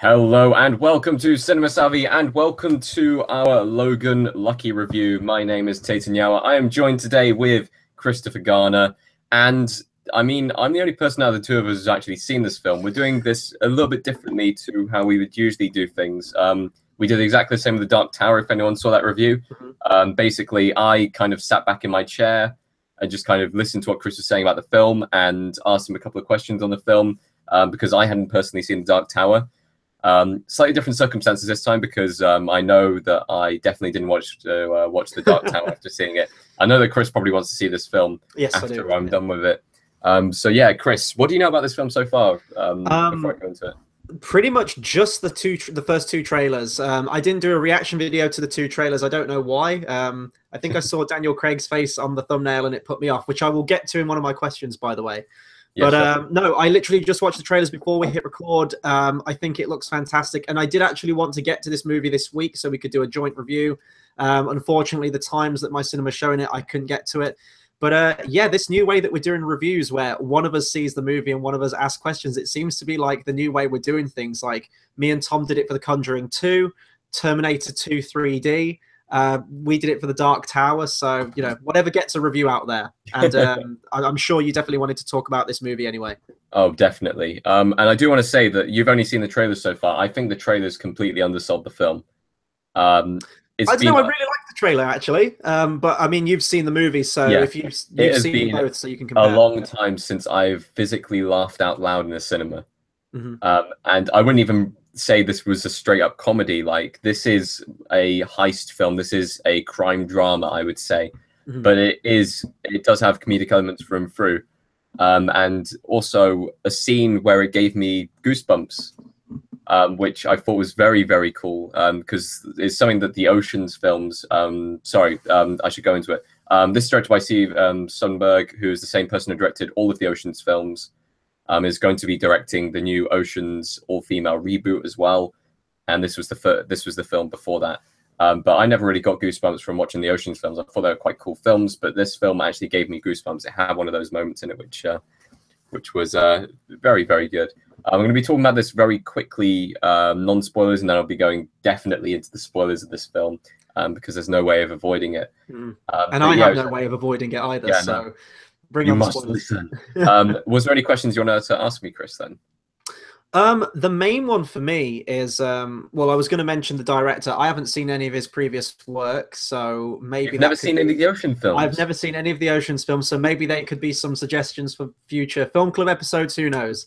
Hello and welcome to Cinema Savvy and welcome to our Logan Lucky review. My name is Tayte. I am joined today with Christopher Garner, and I'm the only person out of the two of us who's actually seen this film. We're doing this a little bit differently to how we would usually do things. We did exactly the same with The Dark Tower, if anyone saw that review. Basically, I kind of sat back in my chair and just kind of listened to what Chris was saying about the film and asked him a couple of questions on the film because I hadn't personally seen The Dark Tower. Slightly different circumstances this time because I know that I definitely didn't watch The Dark Tower after seeing it. I know that Chris probably wants to see this film after I'm done with it. So yeah, Chris, what do you know about this film so far? Before I go into it, pretty much just the first two trailers. I didn't do a reaction video to the two trailers. I don't know why. I think I saw Daniel Craig's face on the thumbnail and it put me off, which I will get to in one of my questions, by the way. Yeah, but sure. No, I literally just watched the trailers before we hit record. I think it looks fantastic. And I did actually want to get to this movie this week so we could do a joint review. Unfortunately, the times that my cinema's showing it, I couldn't get to it. But yeah, this new way that we're doing reviews where one of us sees the movie and one of us asks questions, it seems to be like the new way we're doing things. Like me and Tom did it for The Conjuring 2, Terminator 2 3D. We did it for The Dark Tower, so you know, whatever gets a review out there. And I'm sure you definitely wanted to talk about this movie anyway. Oh, definitely. And I do want to say that you've only seen the trailers so far. I think the trailers completely undersold the film. I really like the trailer actually, but I mean, you've seen the movie, so yeah, if you've seen both, so you can compare. A long time since I've physically laughed out loud in a cinema, and I wouldn't even say this was a straight up comedy. Like, this is a heist film. This is a crime drama, I would say, but it does have comedic elements through, and also a scene where it gave me goosebumps, which I thought was very, very cool, because it's something that the Ocean's films, I should go into it. This is directed by Steven Soderbergh, who is the same person who directed all of the Ocean's films. Is going to be directing the new Ocean's all-female reboot as well, and this was the film before that. But I never really got goosebumps from watching the Ocean's films. I thought they were quite cool films, but this film actually gave me goosebumps. It had one of those moments in it, which was very, very good. I'm going to be talking about this very quickly, non-spoilers, and then I'll be going definitely into the spoilers of this film because there's no way of avoiding it. And I have no way of avoiding it either. Yeah, so. No. You must listen. Was there any questions you wanted to ask me, Chris, then? The main one for me is, well, I was going to mention the director. I haven't seen any of his previous work, so maybe... You've never seen any of the Ocean films? I've never seen any of the Ocean's films, so maybe they could be some suggestions for future Film Club episodes, who knows?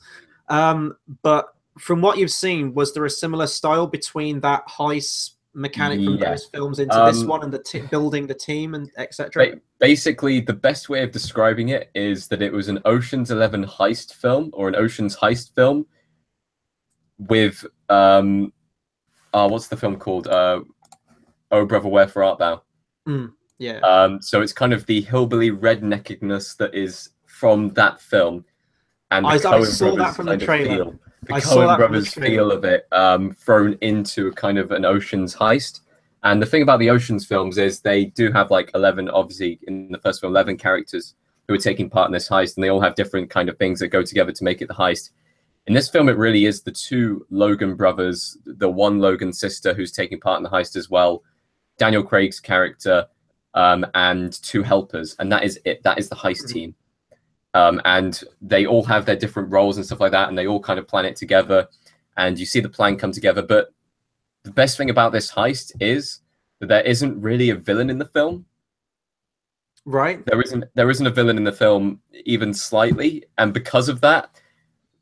But from what you've seen, was there a similar style between that heist mechanic from those films into this one and the building the team and etc.? Basically, the best way of describing it is that it was an Ocean's 11 heist film, or an Ocean's heist film with what's the film called? Oh Brother, Wherefore Art Thou? Yeah. So it's kind of the hillbilly redneckness that is from that film, and I saw that from the trailer. The Coen brothers feel of it thrown into kind of an Ocean's heist. And the thing about the Ocean's films is they do have like 11, obviously in the first film, 11 characters who are taking part in this heist, and they all have different kind of things that go together to make it the heist. In this film, it really is the two Logan brothers, the one Logan sister who's taking part in the heist as well, Daniel Craig's character, and two helpers. And that is it. That is the heist team. And they all have their different roles and stuff like that, and they all kind of plan it together, and you see the plan come together. But the best thing about this heist is that there isn't really a villain in the film. Right. There isn't a villain in the film, even slightly, and because of that,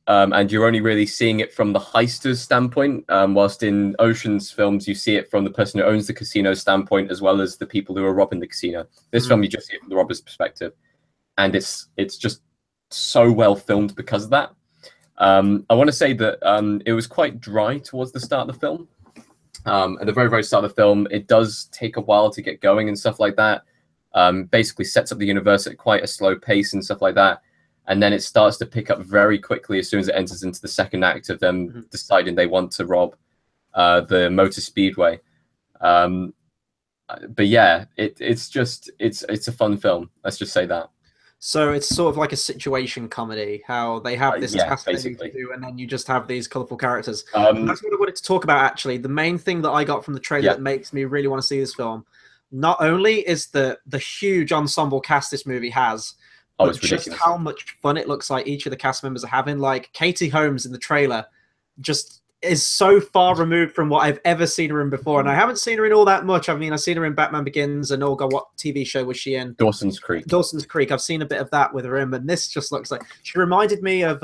and you're only really seeing it from the heister's standpoint, whilst in Ocean's films you see it from the person who owns the casino standpoint as well as the people who are robbing the casino. This film you just see it from the robber's perspective. And it's just so well filmed because of that. I want to say that it was quite dry towards the start of the film. At the very, very start of the film, it does take a while to get going and stuff like that. Basically sets up the universe at quite a slow pace and stuff like that. And then it starts to pick up very quickly as soon as it enters into the second act of them deciding they want to rob the motor speedway. But yeah, it's a fun film. Let's just say that. So it's sort of like a situation comedy, how they have this Yeah, task they need to basically. do, and then you just have these colorful characters. Um, That's what I wanted to talk about, actually. The main thing that I got from the trailer yeah. that makes me really want to see this film, not only is the huge ensemble cast this movie has, Oh, but it's just ridiculous. how much fun it looks like each of the cast members are having. Like Katie Holmes in the trailer just is so far removed from what I've ever seen her in before. And I haven't seen her in all that much. I mean, I've seen her in Batman Begins, and oh god, what TV show was she in? Dawson's Creek. Dawson's Creek. I've seen a bit of that with her in, and this just looks like she reminded me of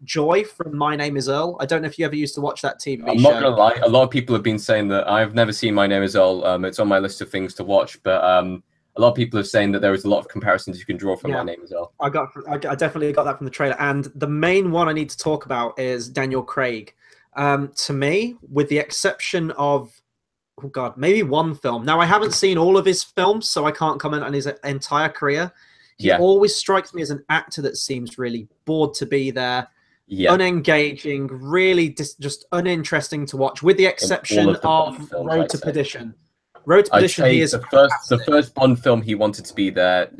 Joy from My Name Is Earl. I don't know if you ever used to watch that TV I'm show. not gonna lie, a lot of people have been saying that. I've never seen My Name Is Earl. It's on my list of things to watch, but a lot of people are saying that there is a lot of comparisons you can draw from My Name Is Earl. I definitely got that from the trailer, and the main one I need to talk about is Daniel Craig. To me, with the exception of, oh god, maybe one film. Now I haven't seen all of his films, so I can't comment on his entire career. He always strikes me as an actor that seems really bored to be there, unengaging, really just uninteresting to watch, with the exception of Road to Perdition. Road to Perdition, he is the first Bond film he wanted to be there.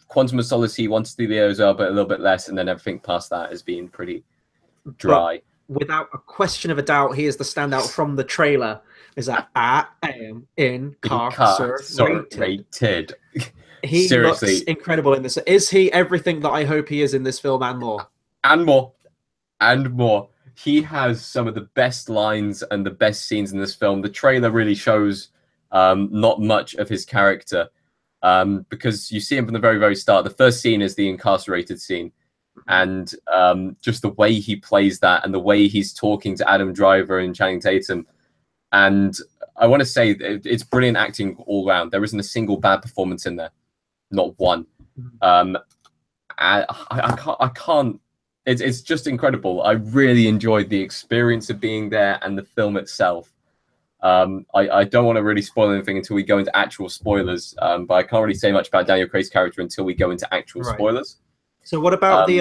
Quantum of Solace he wanted to be there as well, but a little bit less, and then everything past that has been pretty dry. But without a question of a doubt, he is the standout from the trailer. Is that I am incarcerated. He Seriously. looks incredible in this. Is he everything that I hope he is in this film and more? And more. And more. He has some of the best lines and the best scenes in this film. The trailer really shows not much of his character because you see him from the very, very start. The first scene is the incarcerated scene. And just the way he plays that and the way he's talking to Adam Driver and Channing Tatum. And I want to say it's brilliant acting all around. There isn't a single bad performance in there. Not one. I can't. It's just incredible. I really enjoyed the experience of being there and the film itself. I don't want to really spoil anything until we go into actual spoilers, but I can't really say much about Daniel Craig's character until we go into actual spoilers. So what about the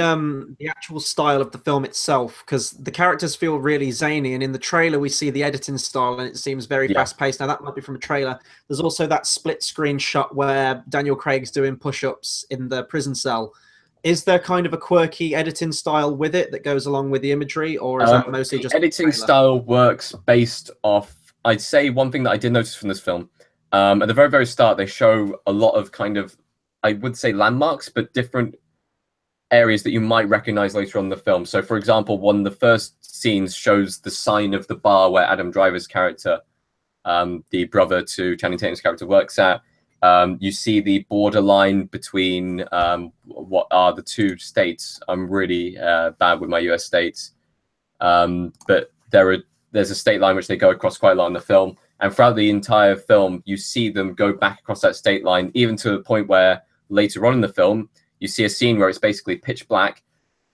actual style of the film itself? Because the characters feel really zany, and in the trailer we see the editing style, and it seems very fast-paced. Now that might be from a trailer. There's also that split-screen shot where Daniel Craig's doing push-ups in the prison cell. Is there kind of a quirky editing style with it that goes along with the imagery, or is that mostly just editing style works based off? I'd say one thing that I did notice from this film, at the very, very start, they show a lot of kind of, I would say landmarks, but different areas that you might recognize later on in the film. So, for example, one of the first scenes shows the sign of the bar where Adam Driver's character, the brother to Channing Tatum's character, works at. You see the borderline between what are the two states. I'm really bad with my US states, but there's a state line which they go across quite a lot in the film. And throughout the entire film, you see them go back across that state line, even to the point where later on in the film, you see a scene where it's basically pitch black,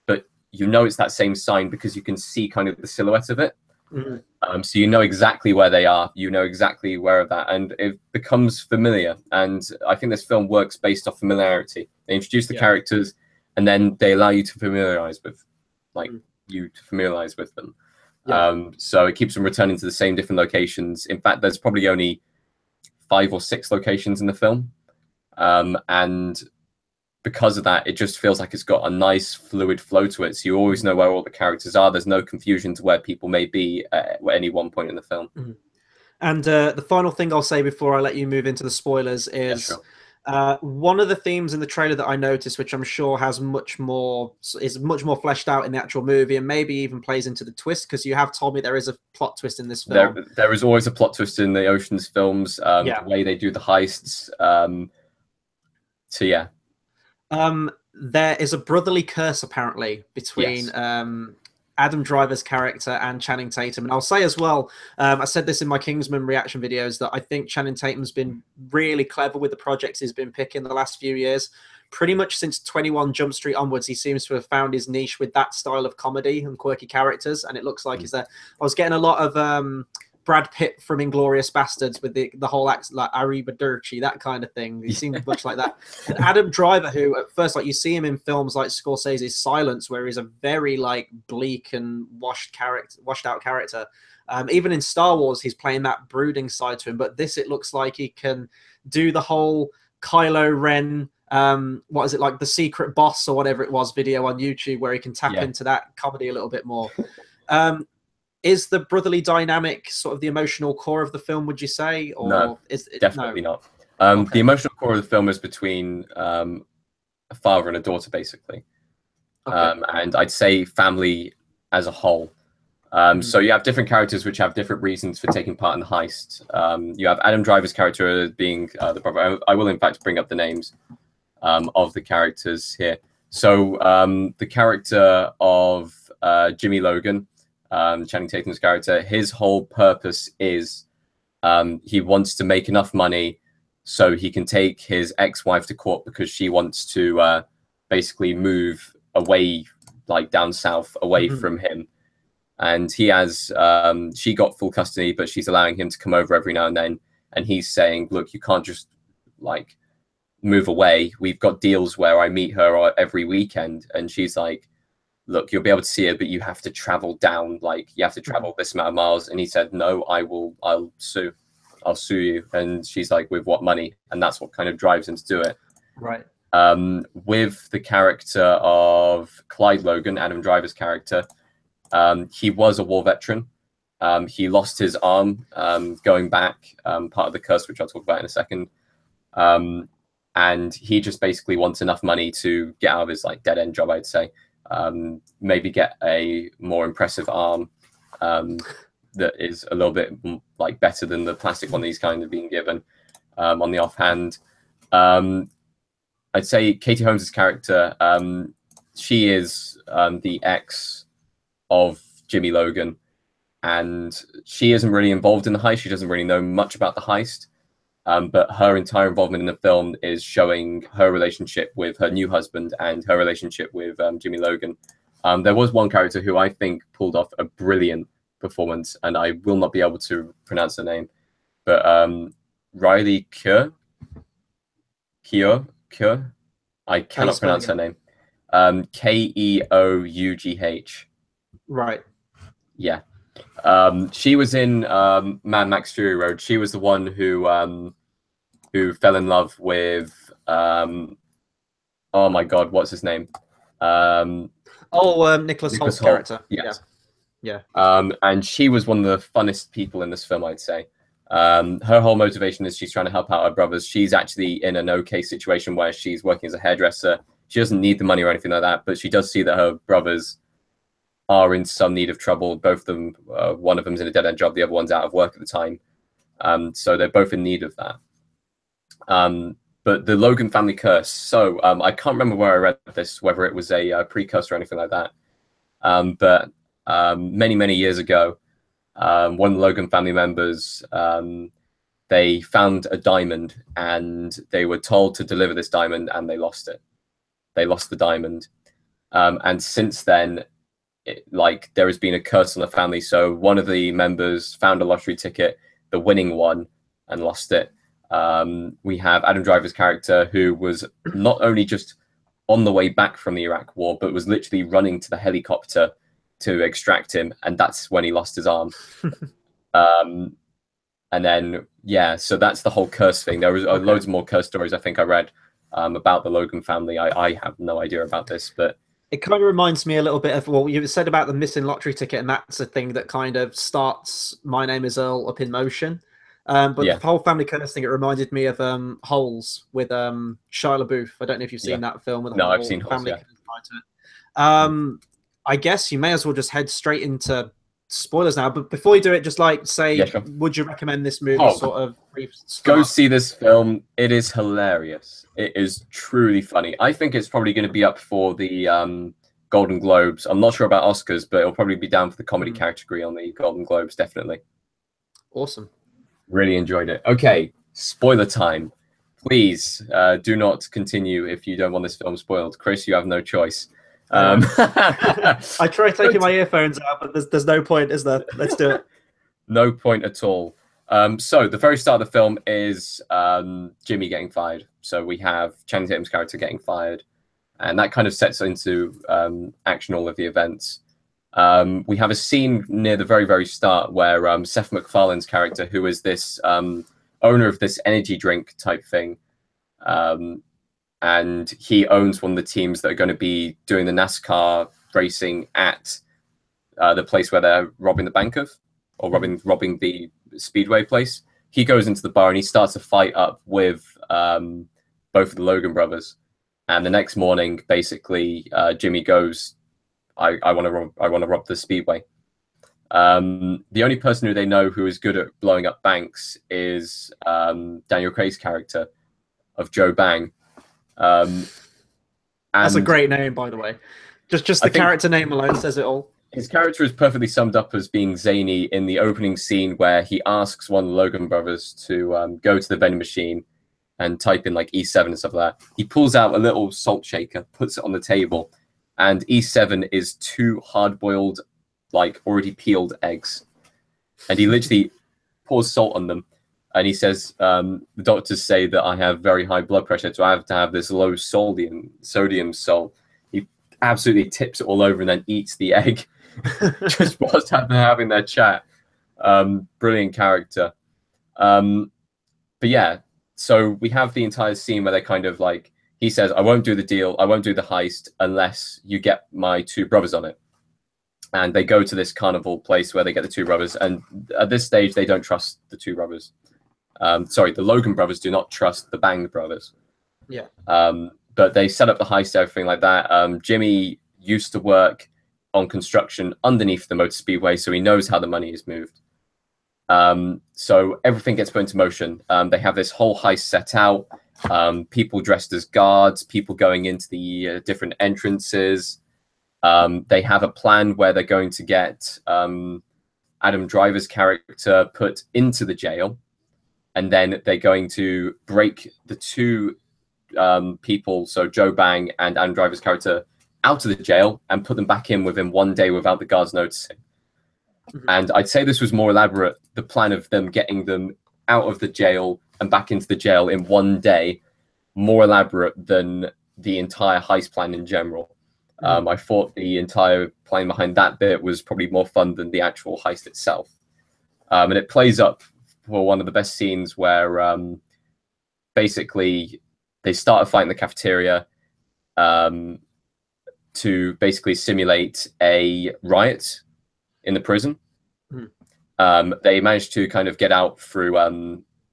but you know it's that same sign because you can see kind of the silhouette of it. So you know exactly where they are. You know exactly where of that, and it becomes familiar. And I think this film works based off familiarity. They introduce the characters, and then they allow you to familiarize with, them. So it keeps them returning to the same different locations. In fact, there's probably only 5 or 6 locations in the film, and because of that, it just feels like it's got a nice fluid flow to it. So you always know where all the characters are. There's no confusion to where people may be at any one point in the film. And the final thing I'll say before I let you move into the spoilers is one of the themes in the trailer that I noticed, which I'm sure is much more fleshed out in the actual movie, and maybe even plays into the twist, because you have told me there is a plot twist in this film. There is always a plot twist in the Ocean's films, the way they do the heists. There is a brotherly curse apparently between Adam Driver's character and Channing Tatum. And I'll say as well, I said this in my Kingsman reaction videos, that I think Channing Tatum's been really clever with the projects he's been picking the last few years. Pretty much since 21 Jump Street onwards, he seems to have found his niche with that style of comedy and quirky characters, and it looks like he's there. I was getting a lot of Brad Pitt from Inglourious Bastards with the whole accent, like Arrivederci, that kind of thing. He seemed much like that. And Adam Driver, who at first, like, you see him in films like Scorsese's Silence, where he's a very like bleak and washed out character. Even in Star Wars, he's playing that brooding side to him. But this, it looks like he can do the whole Kylo Ren what is it, like the Secret Boss or whatever it was video on YouTube, where he can tap into that comedy a little bit more. Is the brotherly dynamic sort of the emotional core of the film, would you say? Or No, is it, definitely no? not. Okay. The emotional core of the film is between a father and a daughter, basically. Okay. And I'd say family as a whole. So you have different characters which have different reasons for taking part in the heist. You have Adam Driver's character being the brother. I will, in fact, bring up the names of the characters here. So the character of Jimmy Logan, Channing Tatum's character, his whole purpose is he wants to make enough money so he can take his ex-wife to court because she wants to basically move away, like down south, away from him. And he has, she got full custody, but she's allowing him to come over every now and then. And he's saying, look, you can't just like move away. We've got deals where I meet her every weekend. And she's like, look, you'll be able to see her, but you have to travel down, like you have to travel this amount of miles. And he said, no, I'll sue you. And she's like, with what money? And that's what kind of drives him to do it. Right. With the character of Clyde Logan, Adam Driver's character, he was a war veteran. He lost his arm going back, part of the curse, which I'll talk about in a second. And he just basically wants enough money to get out of his like dead end job, I'd say. Maybe get a more impressive arm that is a little bit like better than the plastic one that he's kind of being given on the offhand. I'd say Katie Holmes' character, she is the ex of Jimmy Logan, and she isn't really involved in the heist. She doesn't really know much about the heist, but her entire involvement in the film is showing her relationship with her new husband and her relationship with Jimmy Logan. There was one character who I think pulled off a brilliant performance, and I will not be able to pronounce her name, but Riley Keough, I cannot pronounce her name. Keough. Right. Yeah. She was in Mad Max Fury Road. She was the one who fell in love with oh my god, what's his name? Nicholas Holt's character. Yes. Yeah. And she was one of the funnest people in this film, I'd say. Her whole motivation is she's trying to help out her brothers. She's actually in an okay situation where she's working as a hairdresser. She doesn't need the money or anything like that, but she does see that her brothers are in some need of trouble. Both of them, one of them's in a dead-end job, the other one's out of work at the time. So they're both in need of that. But the Logan family curse. So I can't remember where I read this, whether it was a precursor or anything like that. But many, many years ago, one of the Logan family members, they found a diamond and they were told to deliver this diamond and they lost it. They lost the diamond. And since then, there has been a curse on the family. So one of the members found a lottery ticket, the winning one, and lost it. We have Adam Driver's character, who was not only just on the way back from the Iraq War, but was literally running to the helicopter to extract him, and that's when he lost his arm. And then, yeah, so that's the whole curse thing. There was loads more curse stories I think I read about the Logan family. I have no idea about this, but it kind of reminds me a little bit of what you said about the missing lottery ticket, and that's a thing that kind of starts My Name is Earl up in motion. But the whole family curse thing, it reminded me of Holes with Shia LaBeouf. I don't know if you've seen that film. With the I've seen Holes, I guess you may as well just head straight into spoilers now. But before you do it, just say, would you recommend this movie? Sort of brief go see this film. It is hilarious. It is truly funny. I think it's probably going to be up for the Golden Globes. I'm not sure about Oscars, but it'll probably be down for the comedy category on the Golden Globes, definitely. Awesome. Really enjoyed it. Okay, spoiler time. Please do not continue if you don't want this film spoiled. Chris, you have no choice. I try taking my earphones out, but there's no point, is there? Let's do it. No point at all. So the very start of the film is Jimmy getting fired. So we have Channing Tatum's character getting fired, and that kind of sets into action all of the events. We have a scene near the very, very start where Seth MacFarlane's character, who is this owner of this energy drink type thing, and he owns one of the teams that are going to be doing the NASCAR racing at the place where they're robbing the bank of, or robbing the speedway place. He goes into the bar and he starts a fight up with both of the Logan brothers. And the next morning, basically, Jimmy goes, I want to rob the speedway. The only person who they know who is good at blowing up banks is Daniel Craig's character of Joe Bang. That's a great name, by the way. Just the character name alone says it all. His character is perfectly summed up as being zany in the opening scene where he asks one of the Logan brothers to go to the vending machine and type in like E7 and stuff like that. He pulls out a little salt shaker, puts it on the table, and E7 is 2 hard-boiled, like already peeled eggs. And he literally pours salt on them. And he says, the doctors say that I have very high blood pressure, so I have to have this low sodium salt. He absolutely tips it all over and then eats the egg just whilst having their chat. Brilliant character. But yeah, so we have the entire scene where they kind of like, he says, I won't do the deal, I won't do the heist unless you get my 2 brothers on it. And they go to this carnival place where they get the 2 brothers. And at this stage, they don't trust the 2 brothers. Sorry, the Logan brothers do not trust the Bang brothers. Yeah. But they set up the heist, everything like that. Jimmy used to work on construction underneath the motor speedway, so he knows how the money is moved. So everything gets put into motion. They have this whole heist set out. People dressed as guards, people going into the different entrances. They have a plan where they're going to get Adam Driver's character put into the jail. And then they're going to break the 2 people, so Joe Bang and Adam Driver's character, out of the jail and put them back in within 1 day without the guards noticing. And I'd say this was more elaborate, the plan of them getting them out of the jail and back into the jail in 1 day, more elaborate than the entire heist plan in general. I thought the entire plan behind that bit was probably more fun than the actual heist itself. And it plays up for one of the best scenes where basically they start a fight in the cafeteria to basically simulate a riot in the prison. They managed to kind of get out through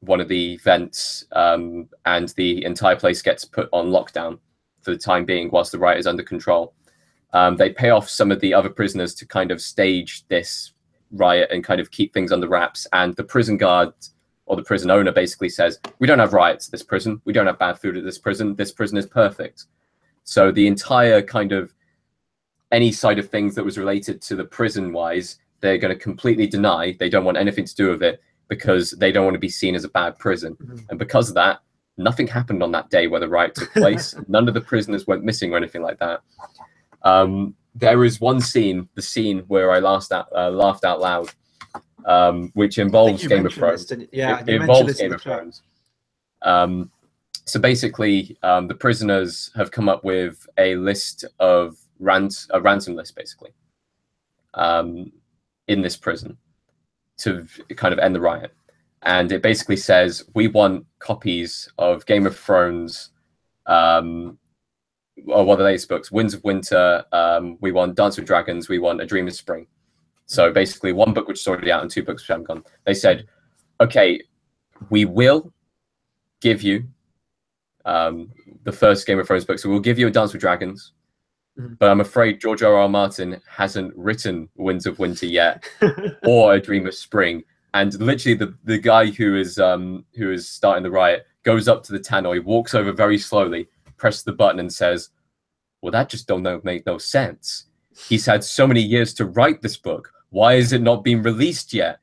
one of the vents, and the entire place gets put on lockdown for the time being whilst the riot is under control. They pay off some of the other prisoners to kind of stage this riot and kind of keep things under wraps. And the prison guard or the prison owner basically says, we don't have riots at this prison. We don't have bad food at this prison. This prison is perfect. So the entire kind of any side of things that was related to the prison wise, they're going to completely deny. They don't want anything to do with it because they don't want to be seen as a bad prison. And because of that, nothing happened on that day where the riot took place. None of the prisoners went missing or anything like that. There is one scene, the scene where I laughed out loud, which involves Game of Thrones. Yeah, it involves Game of Thrones. So basically, the prisoners have come up with a list of a ransom list, basically, in this prison to kind of end the riot. And it basically says, we want copies of Game of Thrones, or one of the latest books, Winds of Winter, we want Dance with Dragons, we want A Dream of Spring. So basically 1 book which is already out and 2 books which haven't gone. They said, okay, we will give you the first Game of Thrones book. So we'll give you a Dance with Dragons. But I'm afraid George R.R. Martin hasn't written Winds of Winter yet or A Dream of Spring. And literally the guy who is starting the riot goes up to the tannoy, walks over very slowly, presses the button and says, well, that just don't make no sense. He's had so many years to write this book. Why is it not being released yet?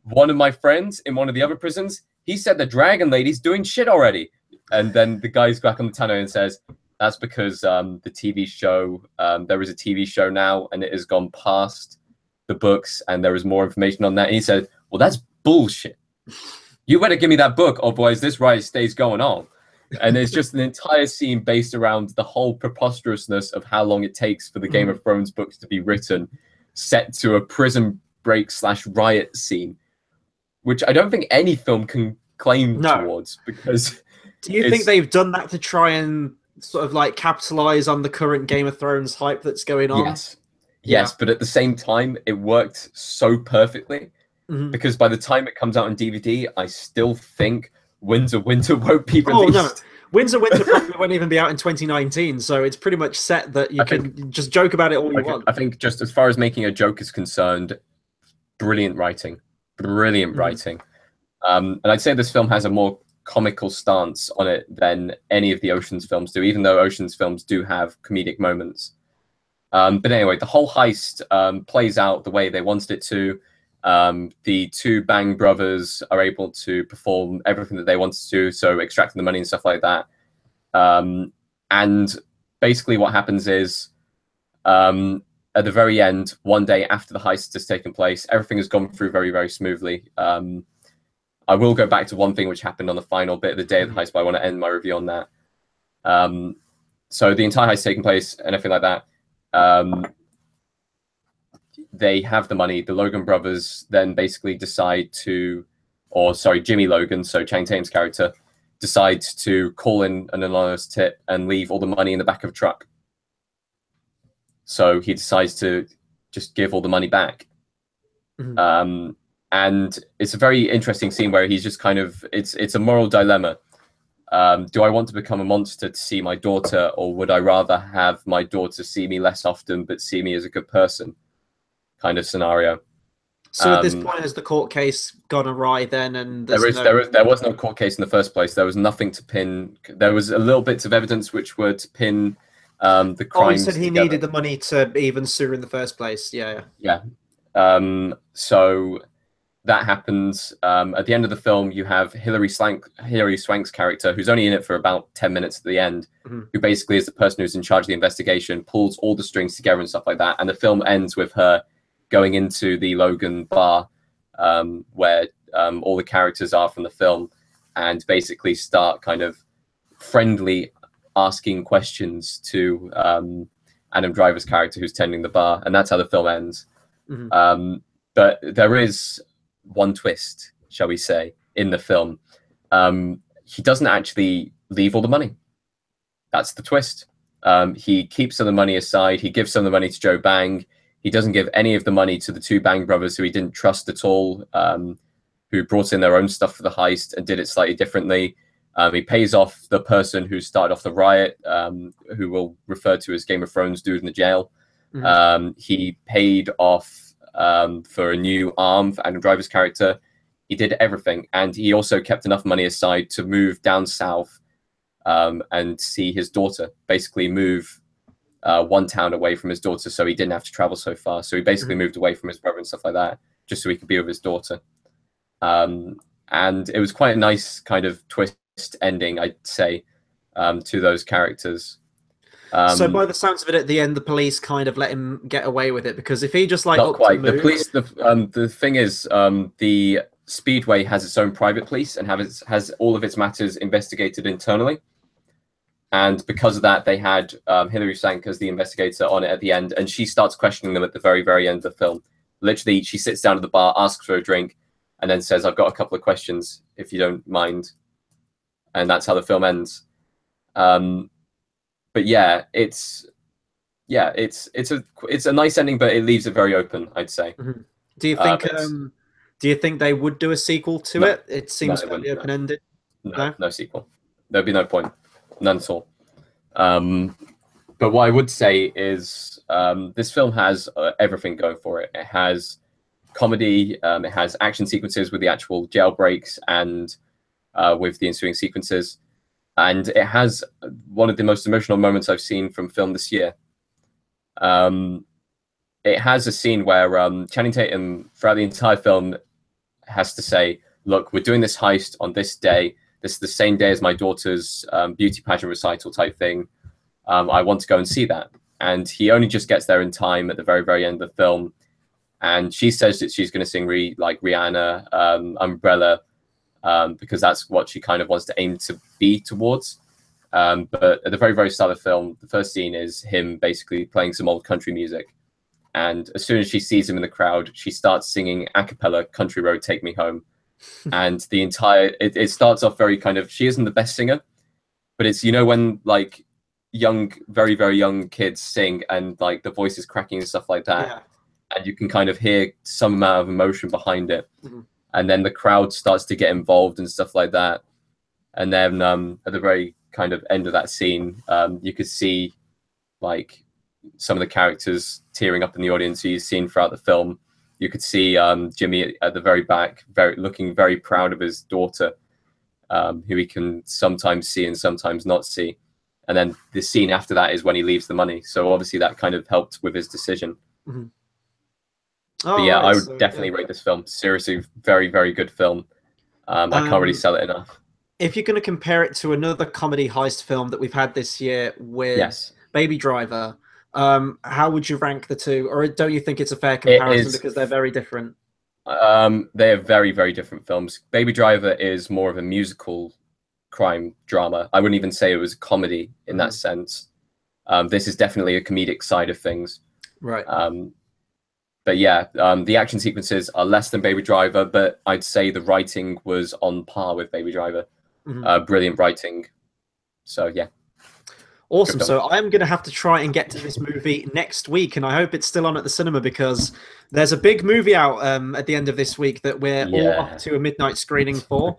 One of my friends in one of the other prisons, he said the dragon lady's doing shit already. And then the guy's back on the tannoy and says, that's because the TV show, there is a TV show now and it has gone past the books and there is more information on that. And he said, well, that's bullshit. You better give me that book, otherwise this riot stays going on. And there's just an entire scene based around the whole preposterousness of how long it takes for the Game of Thrones books to be written, set to a prison break / riot scene, which I don't think any film can claim towards, because do you think they've done that to try and sort of like capitalize on the current Game of Thrones hype that's going on. Yes. Yes, but at the same time, it worked so perfectly because by the time it comes out on DVD, I still think Winds of Winter won't be released. Oh, no. Winds of Winter probably won't even be out in 2019, so it's pretty much set that you can just joke about it all you want. I think just as far as making a joke is concerned, brilliant writing. Brilliant writing. And I'd say this film has a more comical stance on it than any of the Ocean's films do, even though Ocean's films do have comedic moments. But anyway, the whole heist plays out the way they wanted it to. The two Bang brothers are able to perform everything that they wanted to, so extracting the money and stuff like that. And basically what happens is at the very end, one day after the heist has taken place, everything has gone through very, very smoothly. I will go back to one thing which happened on the final bit of the day of the heist, but I want to end my review on that. So the entire heist taking place and everything like that. They have the money. The Logan brothers then basically decide to, or sorry, Jimmy Logan, so Channing Tatum's character, decides to call in an anonymous tip and leave all the money in the back of a truck. So he decides to just give all the money back. And it's a very interesting scene where he's just kind of, it's a moral dilemma. Do I want to become a monster to see my daughter, or would I rather have my daughter see me less often but see me as a good person? Kind of scenario. So at this point, has the court case gone awry then? And there was no court case in the first place. There was nothing to pin. There was a little bits of evidence which were to pin the crimes. He said he needed the money to even sue in the first place. Yeah. So that happens. At the end of the film, you have Hilary Swank's character, who's only in it for about 10 minutes at the end, who basically is the person who's in charge of the investigation, pulls all the strings together and stuff like that. And the film ends with her going into the Logan bar where all the characters are from the film, and basically start kind of friendly asking questions to Adam Driver's character who's tending the bar. And that's how the film ends. But there is one twist, shall we say, in the film. He doesn't actually leave all the money. That's the twist. He keeps some of the money aside. He gives some of the money to Joe Bang. He doesn't give any of the money to the two Bang brothers who he didn't trust at all, who brought in their own stuff for the heist and did it slightly differently. He pays off the person who started off the riot, who we'll refer to as Game of Thrones dude in the jail. He paid off for a new arm for Adam Driver's character. He did everything. And he also kept enough money aside to move down south and see his daughter, basically move one town away from his daughter so he didn't have to travel so far. So he basically moved away from his brother and stuff like that, just so he could be with his daughter. And it was quite a nice kind of twist ending, I'd say, to those characters. So by the sounds of it, at the end, the police kind of let him get away with it, because if he just like not quite the police, the thing is, the Speedway has its own private police and has all of its matters investigated internally. And because of that, they had Hilary Swank as the investigator on it at the end, and she starts questioning them at the very, very end of the film. Literally, she sits down at the bar, asks for a drink, and then says, "I've got a couple of questions, if you don't mind." And that's how the film ends. But yeah, it's a nice ending, but it leaves it very open, I'd say. Do you think they would do a sequel to it? It seems fairly open-ended. No sequel. There'd be no point. None at all. But what I would say is this film has everything going for it. It has comedy, it has action sequences with the actual jailbreaks and with the ensuing sequences. And it has one of the most emotional moments I've seen from film this year. It has a scene where Channing Tatum, throughout the entire film, has to say, "Look, we're doing this heist on this day. This is the same day as my daughter's beauty pageant recital type thing. I want to go and see that." And he only just gets there in time at the very, very end of the film. And she says that she's going to sing like Rihanna, Umbrella, because that's what she kind of wants to aim to be towards. But at the very, very start of the film, the first scene is him basically playing some old country music. And as soon as she sees him in the crowd, she starts singing a cappella, "Country Road, Take Me Home." And the entire, it starts off very kind of, she isn't the best singer, but it's, when like very, very young kids sing, and like the voices cracking and stuff like that. Yeah. And you can kind of hear some amount of emotion behind it. And then the crowd starts to get involved and stuff like that. And then at the very kind of end of that scene, you could see like some of the characters tearing up in the audience who you've seen throughout the film. You could see Jimmy at the very back, looking very proud of his daughter, who he can sometimes see and sometimes not see. And then the scene after that is when he leaves the money. So obviously that kind of helped with his decision. But yeah, I would definitely rate this film. Seriously, very, very good film. I can't really sell it enough. If you're going to compare it to another comedy heist film that we've had this year with Baby Driver, how would you rank the two? Or don't you think it's a fair comparison because they're very different? They're very, very different films. Baby Driver is more of a musical crime drama. I wouldn't even say it was a comedy in that sense. This is definitely a comedic side of things. Right. But yeah, the action sequences are less than Baby Driver, but I'd say the writing was on par with Baby Driver. Brilliant writing. So yeah. Awesome. So I'm going to have to try and get to this movie next week, and I hope it's still on at the cinema because there's a big movie out at the end of this week that we're all off to a midnight screening for.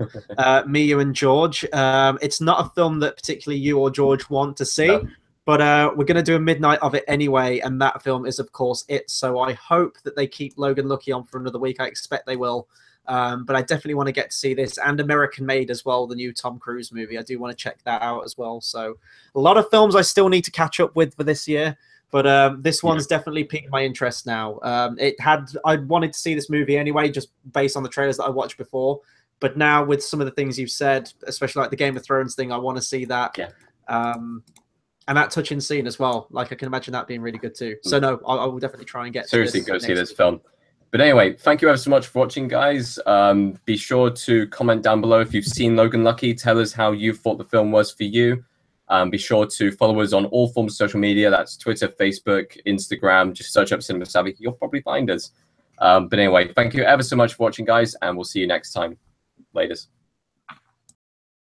Me, you, and George. It's not a film that particularly you or George want to see. No. But we're going to do a midnight of it anyway, and that film is, of course, It. So I hope that they keep Logan Lucky on for another week. I expect they will. But I definitely want to get to see this, and American Made as well, the new Tom Cruise movie. I do want to check that out as well. So a lot of films I still need to catch up with for this year, but this one's definitely piqued my interest now. I wanted to see this movie anyway, just based on the trailers that I watched before. But now with some of the things you've said, especially like the Game of Thrones thing, I want to see that. And that touching scene as well. Like, I can imagine that being really good too. So no, I will definitely try and get seriously go see this film. But anyway, thank you ever so much for watching, guys. Be sure to comment down below if you've seen Logan Lucky. Tell us how you thought the film was for you. Be sure to follow us on all forms of social media. That's Twitter, Facebook, Instagram. Just search up Cinema Savvy. You'll probably find us. But anyway, thank you ever so much for watching, guys, and we'll see you next time. Laters.